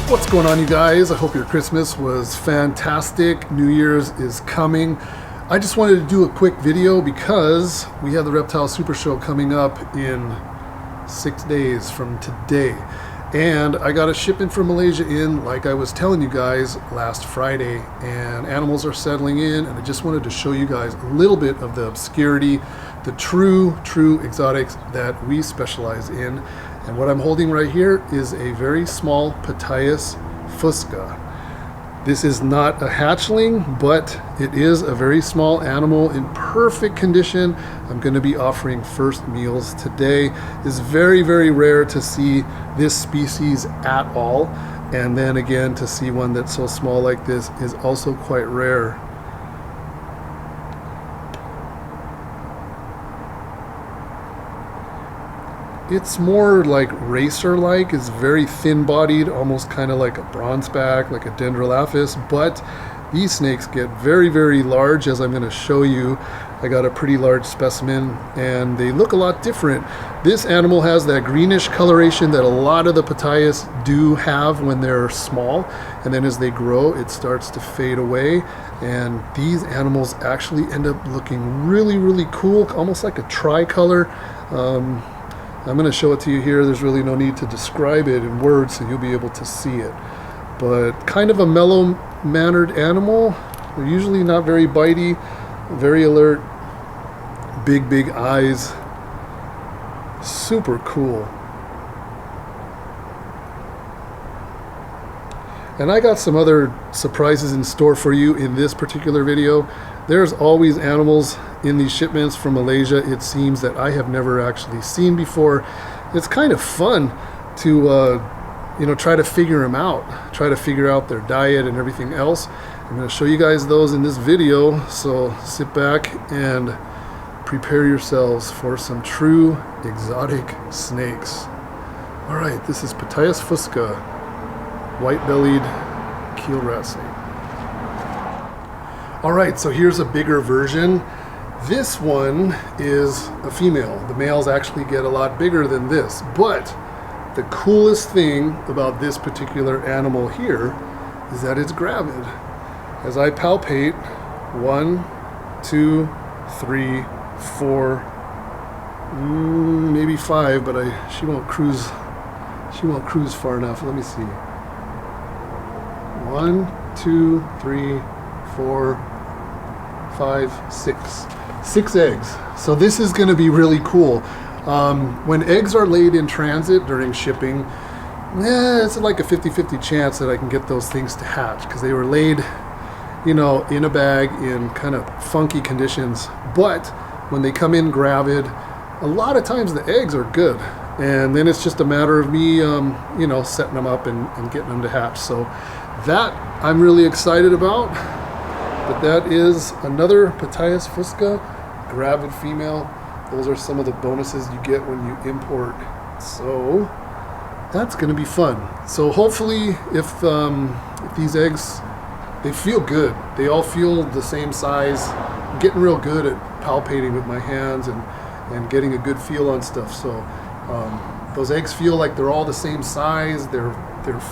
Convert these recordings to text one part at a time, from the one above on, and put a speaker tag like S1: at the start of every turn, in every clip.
S1: What's going on, you guys? I hope your Christmas was fantastic. New Year's is coming. I just wanted to do a quick video because we have the Reptile Super Show coming up in 6 days from today. And I got a shipment from Malaysia in, like I was telling you guys, last Friday. And animals are settling in, and I just wanted to show you guys a little bit of the obscurity, the true exotics that we specialize in. And what I'm holding right here is a very small Pitaius fusca. This is not a hatchling, but it is a very small animal in perfect condition. I'm going to be offering first meals today. It's very rare to see this species at all. And then again, to see one that's so small like this is also quite rare. It's more like racer-like. It's very thin-bodied, almost kind of like a bronzeback, like a Dendrolaphus. But these snakes get very large, as I'm going to show you. I got a pretty large specimen, and they look a lot different. This animal has that greenish coloration that a lot of the Pitaius do have when they're small, and then as they grow, it starts to fade away. And these animals actually end up looking really cool, almost like a tricolor. I'm going to show it to you here. There's really no need to describe it in words, so you'll be able to see it. But kind of a mellow-mannered animal. They're usually not very bitey, very alert, big eyes. Super cool. And I got some other surprises in store for you in this particular video. There's always animals in these shipments from Malaysia, it seems, that I have never actually seen before. It's kind of fun to try to figure them out, try to figure out their diet and everything else. I'm going to show you guys those in this video, so sit back and prepare yourselves for some true exotic snakes. Alright, this is Pitaius fusca, white-bellied keel rat snake. Alright, so here's a bigger version. This one is a female. The males actually get a lot bigger than this. But the coolest thing about this particular animal here is that it's gravid. As I palpate, 1, 2, 3, 4, maybe 5, but she won't cruise far enough. Let me see. 1, 2, 3, 4, 5, 6. 6 eggs. So this is going to be really cool. When eggs are laid in transit during shipping, it's like a 50-50 chance that I can get those things to hatch, because they were laid, in a bag in kind of funky conditions. But when they come in gravid, a lot of times the eggs are good, and then it's just a matter of me, setting them up and getting them to hatch. So that I'm really excited about. But that is another Pitaius fusca, gravid female. Those are some of the bonuses you get when you import. So that's going to be fun. So hopefully, if these eggs, they feel good. They all feel the same size. I'm getting real good at palpating with my hands and getting a good feel on stuff. So those eggs feel like they're all the same size. They're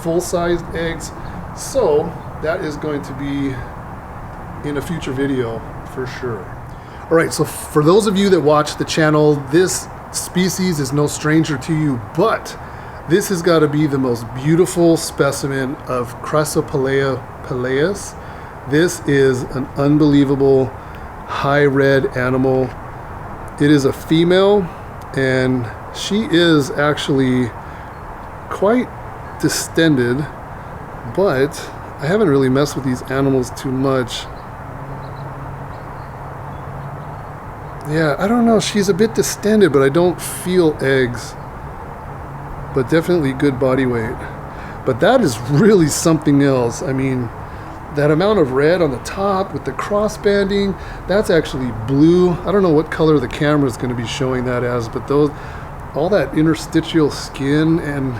S1: full-sized eggs. So that is going to be in a future video for sure. Alright, so for those of you that watch the channel, this species is no stranger to you, but this has got to be the most beautiful specimen of Chrysopellaeus. This is an unbelievable high red animal. It is a female, and she is actually quite distended, but I haven't really messed with these animals too much. Yeah, I don't know. She's a bit distended, but I don't feel eggs. But definitely good body weight. But that is really something else. I mean, that amount of red on the top with the cross banding, that's actually blue. I don't know what color the camera is going to be showing that as, but all that interstitial skin and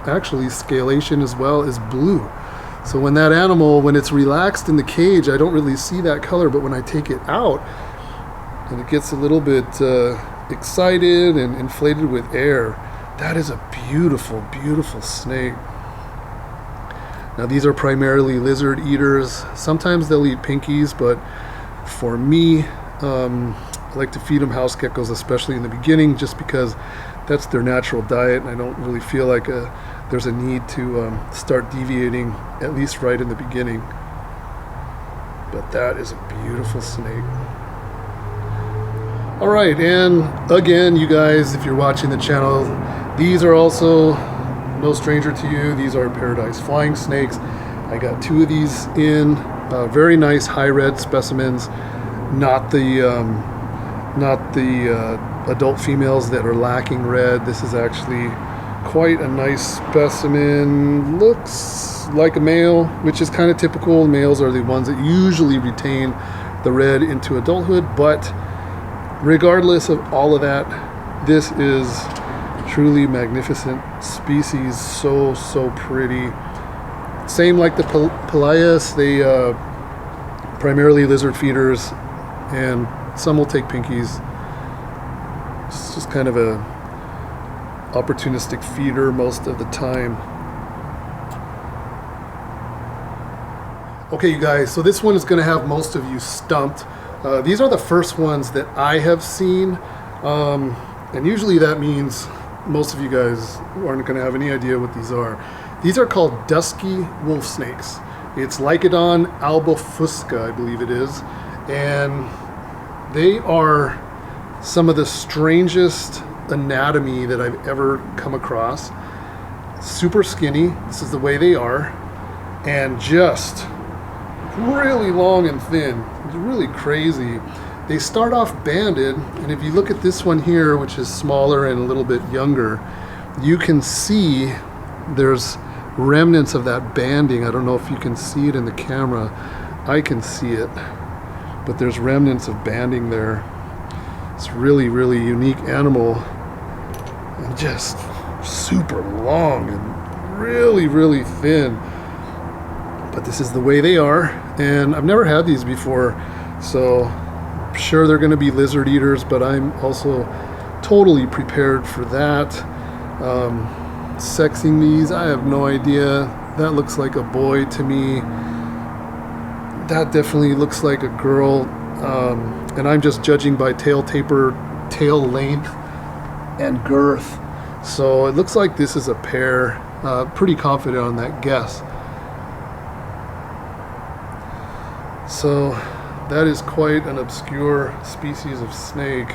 S1: actually scalation as well is blue. So when that animal, when it's relaxed in the cage, I don't really see that color, but when I take it out, and it gets a little bit excited and inflated with air, that is a beautiful snake. Now these are primarily lizard eaters. Sometimes they'll eat pinkies, but for me, I like to feed them house geckos, especially in the beginning, just because that's their natural diet, and I don't really feel like there's a need to start deviating, at least right in the beginning. But that is a beautiful snake. All right, and again, you guys, if you're watching the channel, these are also no stranger to you. These are paradise flying snakes. I got 2 of these in, very nice high red specimens, not the adult females that are lacking red. This is actually quite a nice specimen. Looks like a male, which is kind of typical. Males are the ones that usually retain the red into adulthood, but regardless of all of that, this is truly magnificent species. So pretty. Same like the Pelias, they primarily lizard feeders, and some will take pinkies. It's just kind of a opportunistic feeder most of the time. Okay, you guys, so this one is going to have most of you stumped. These are the first ones that I have seen, and usually that means most of you guys aren't going to have any idea what these are. These are called dusky wolf snakes. It's LiQWYD albofusca, I believe it is, and they are some of the strangest anatomy that I've ever come across. Super skinny, this is the way they are, and just really long and thin. It's really crazy. They start off banded, and if you look at this one here, which is smaller and a little bit younger, you can see there's remnants of that banding. I don't know if you can see it in the camera. I can see it, but there's remnants of banding there. It's really unique animal, and just super long and really thin. But this is the way they are, and I've never had these before, so I'm sure they're going to be lizard eaters, but I'm also totally prepared for that. Sexing these, I have no idea. That looks like a boy to me. That definitely looks like a girl, and I'm just judging by tail taper, tail length, and girth. So it looks like this is a pair. Pretty confident on that guess. So that is quite an obscure species of snake.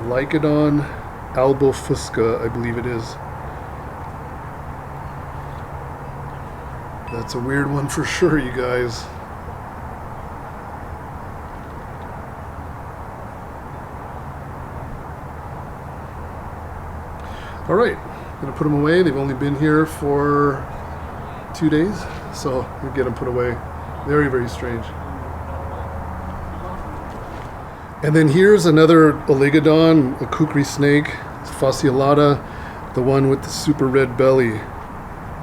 S1: LiQWYD albofusca, I believe it is. That's a weird one for sure, you guys. All right, I'm gonna put them away. They've only been here for 2 days, so we'll get them put away. Very strange. And then here's another oligodon, a kukri snake, fasciolata, the one with the super red belly.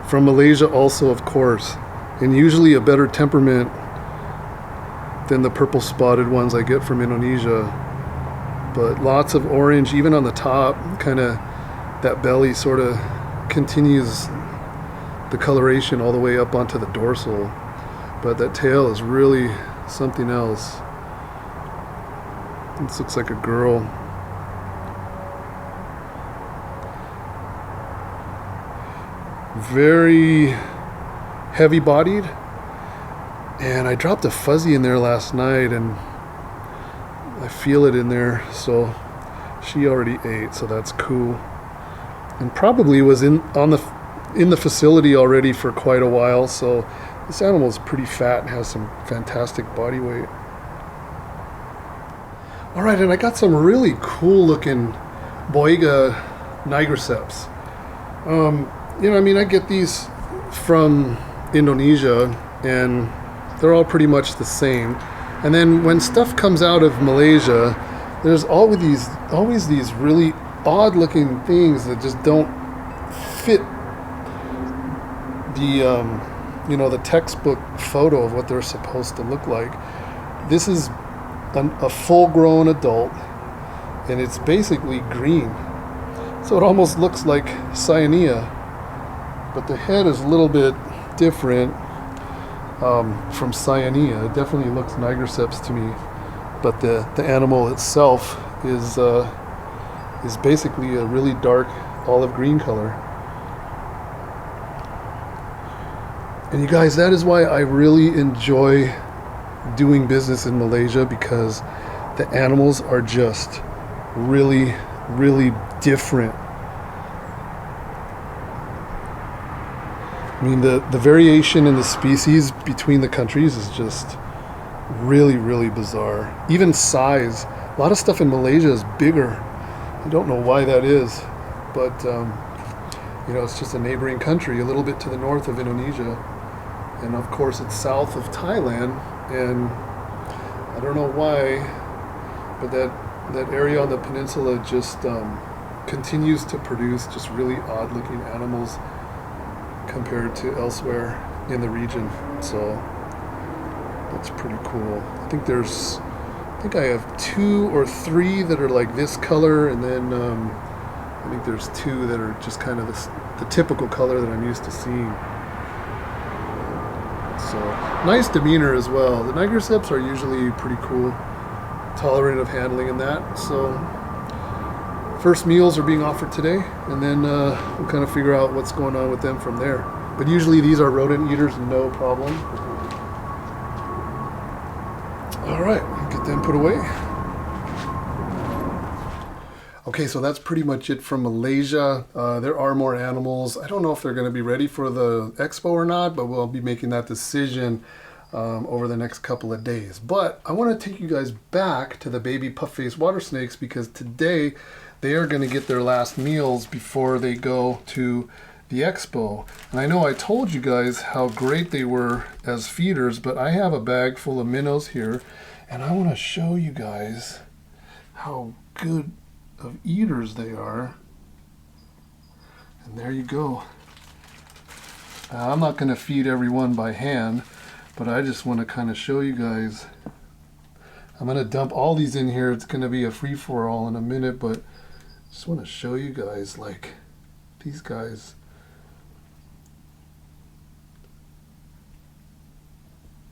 S1: From Malaysia also, of course, and usually a better temperament than the purple spotted ones I get from Indonesia. But lots of orange, even on the top, kind of that belly sort of continues the coloration all the way up onto the dorsal. But that tail is really something else. This looks like a girl. Very heavy bodied, and I dropped a fuzzy in there last night and I feel it in there, so she already ate, so that's cool. And probably was in the facility already for quite a while, so this animal is pretty fat and has some fantastic body weight. All right, and I got some really cool looking Boiga nigriceps. You know, I mean, I get these from Indonesia, and they're all pretty much the same. And then when stuff comes out of Malaysia, there's always these really odd-looking things that just don't fit the the textbook photo of what they're supposed to look like. This is a full-grown adult, and it's basically green, so it almost looks like cyanea. But the head is a little bit different from Cyanea. It definitely looks Nigroceps to me, but the animal itself is basically a really dark olive green color. And you guys, that is why I really enjoy doing business in Malaysia, because the animals are just really, really different. I mean, the variation in the species between the countries is just really, really bizarre. Even size. A lot of stuff in Malaysia is bigger. I don't know why that is, but you know, it's just a neighboring country, a little bit to the north of Indonesia. And of course, it's south of Thailand, and I don't know why, but that area on the peninsula just continues to produce just really odd-looking animals compared to elsewhere in the region. So that's pretty cool. I think I have 2 or 3 that are like this color, and then I think there's 2 that are just kind of the typical color that I'm used to seeing. So nice demeanor as well. The Nigroceps are usually pretty cool, tolerant of handling and that. So first meals are being offered today, and then we'll kind of figure out what's going on with them from there. But usually these are rodent eaters, no problem. All right, get them put away. Okay, so that's pretty much it from Malaysia. There are more animals. I don't know if they're going to be ready for the expo or not, but we'll be making that decision over the next couple of days. But I want to take you guys back to the baby puff-faced water snakes, because today they are going to get their last meals before they go to the expo. And I know I told you guys how great they were as feeders, but I have a bag full of minnows here, and I want to show you guys how good of eaters they are. And there you go. Now, I'm not going to feed everyone by hand, but I just want to kind of show you guys. I'm going to dump all these in here. It's going to be a free-for-all in a minute, but just want to show you guys, like, these guys.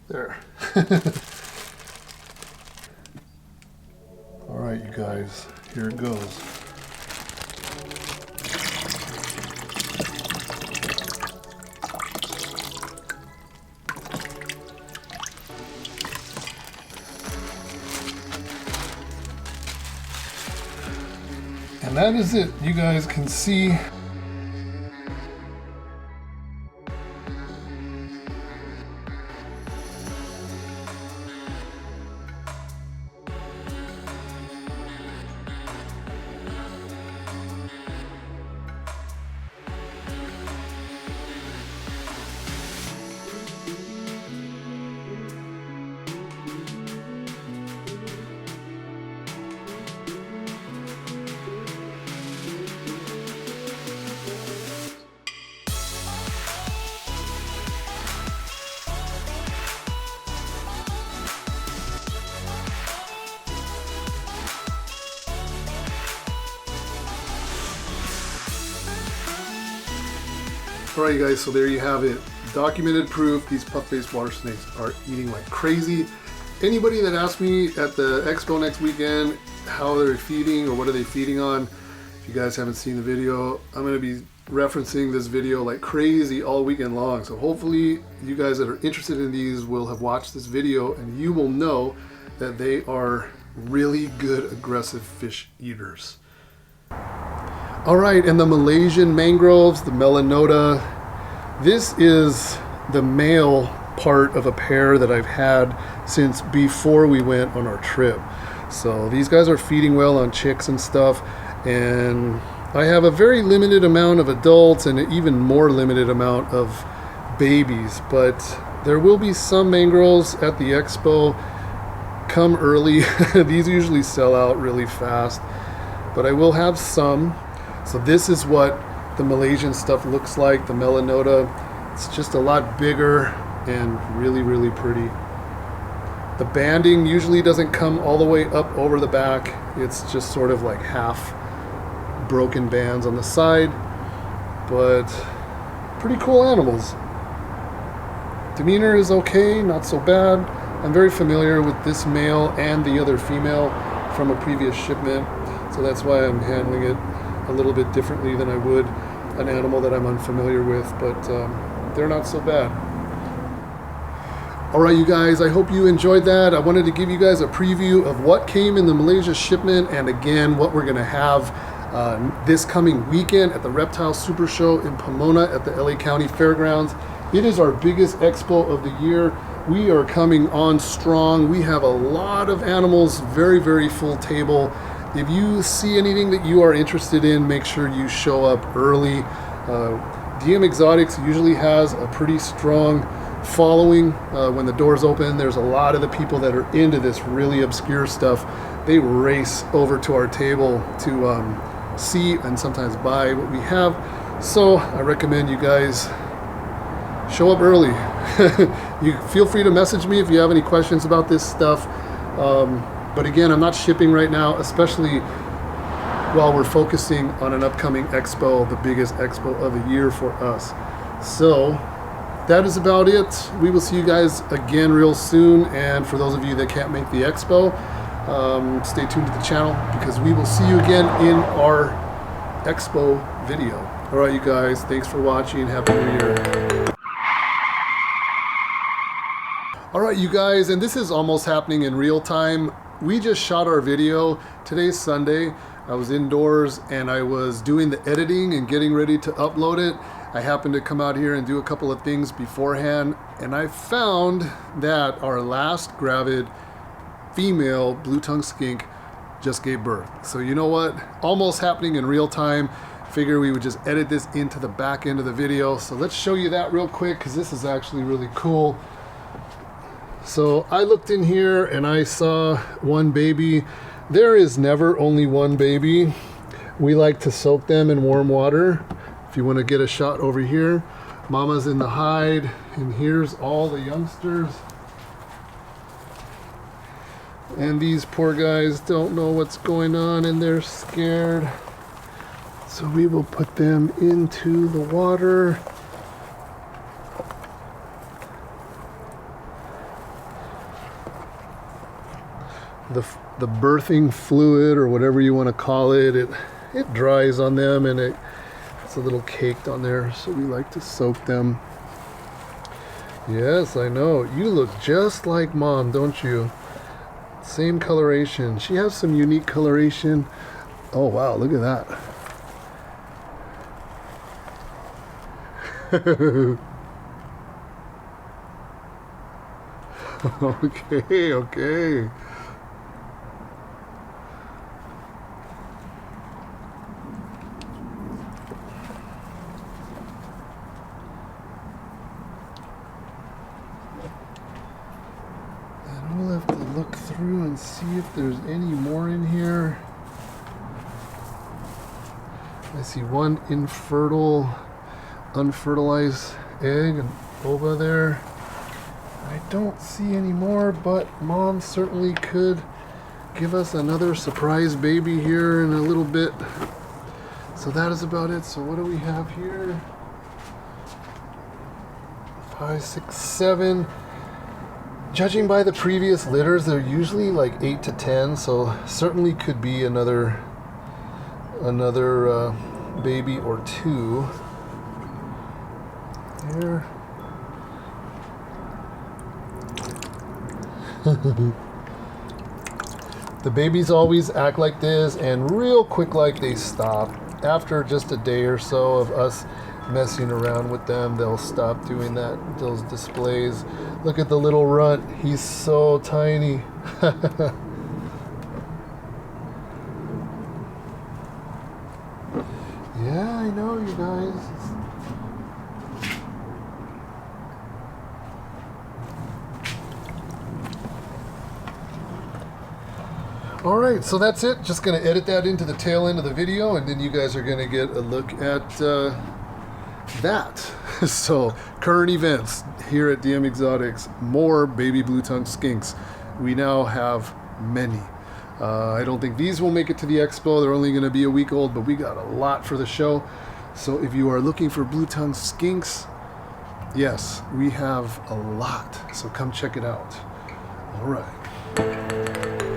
S1: There. All right, you guys, here it goes. And that is it. You guys can see Alright you guys, so there you have it. Documented proof these puff-faced water snakes are eating like crazy. Anybody that asks me at the expo next weekend how they're feeding or what are they feeding on, if you guys haven't seen the video, I'm going to be referencing this video like crazy all weekend long. So hopefully you guys that are interested in these will have watched this video and you will know that they are really good aggressive fish eaters. Alright, and the Malaysian mangroves, the melanota, this is the male part of a pair that I've had since before we went on our trip. So these guys are feeding well on chicks and stuff, and I have a very limited amount of adults and an even more limited amount of babies, but there will be some mangroves at the expo. Come early. These usually sell out really fast, but I will have some. So this is what the Malaysian stuff looks like, the melanota. It's just a lot bigger and really, really pretty. The banding usually doesn't come all the way up over the back. It's just sort of like half broken bands on the side, but pretty cool animals. Demeanor is okay, not so bad. I'm very familiar with this male and the other female from a previous shipment, so that's why I'm handling it a little bit differently than I would an animal that I'm unfamiliar with, but they're not so bad. All right, you guys, I hope you enjoyed that. I wanted to give you guys a preview of what came in the Malaysia shipment, and again, what we're gonna have this coming weekend at the Reptile Super Show in Pomona at the LA County Fairgrounds. It is our biggest expo of the year. We are coming on strong. We have a lot of animals, very, very full table. If you see anything that you are interested in, make sure you show up early. DM Exotics usually has a pretty strong following when the doors open. There's a lot of the people that are into this really obscure stuff. They race over to our table to see and sometimes buy what we have. So I recommend you guys show up early. You feel free to message me if you have any questions about this stuff. But again, I'm not shipping right now, especially while we're focusing on an upcoming expo, the biggest expo of the year for us. So that is about it. We will see you guys again real soon. And for those of you that can't make the expo, stay tuned to the channel because we will see you again in our expo video. All right, you guys, thanks for watching. Happy New Year. All right, you guys, and this is almost happening in real time. We just shot our video. Today's Sunday. I was indoors and I was doing the editing and getting ready to upload it. I happened to come out here and do a couple of things beforehand, and I found that our last gravid female blue-tongued skink just gave birth. So you know what? Almost happening in real time. Figure we would just edit this into the back end of the video. So let's show you that real quick because this is actually really cool. So I looked in here and I saw one baby. There is never only one baby. We like to soak them in warm water. If you want to get a shot over here, mama's in the hide, and here's all the youngsters. And these poor guys don't know what's going on and they're scared. So we will put them into the water. The birthing fluid, or whatever you want to call it, it dries on them and it's a little caked on there, so we like to soak them. Yes, I know. You look just like mom, don't you? Same coloration. She has some unique coloration. Oh wow, look at that. Okay. And we'll have to look through and see if there's any more in here. I see one unfertilized egg and ova there. I don't see any more, but mom certainly could give us another surprise baby here in a little bit. So that is about it. So what do we have here? 5, 6, 7. Judging by the previous litters, they're usually like 8 to 10, so certainly could be another baby or two. Here. The babies always act like this, and real quick like they stop. After just a day or so of us messing around with them, they'll stop doing those displays. Look at the little runt. He's so tiny. Yeah, I know, you guys. All right, so that's it. Just gonna edit that into the tail end of the video, and then you guys are gonna get a look at that. So, current events here at DM Exotics, more baby blue-tongued skinks. We now have many. I don't think these will make it to the expo. They're only gonna be a week old, but we got a lot for the show. So if you are looking for blue-tongued skinks Yes, we have a lot, so come check it out. All right.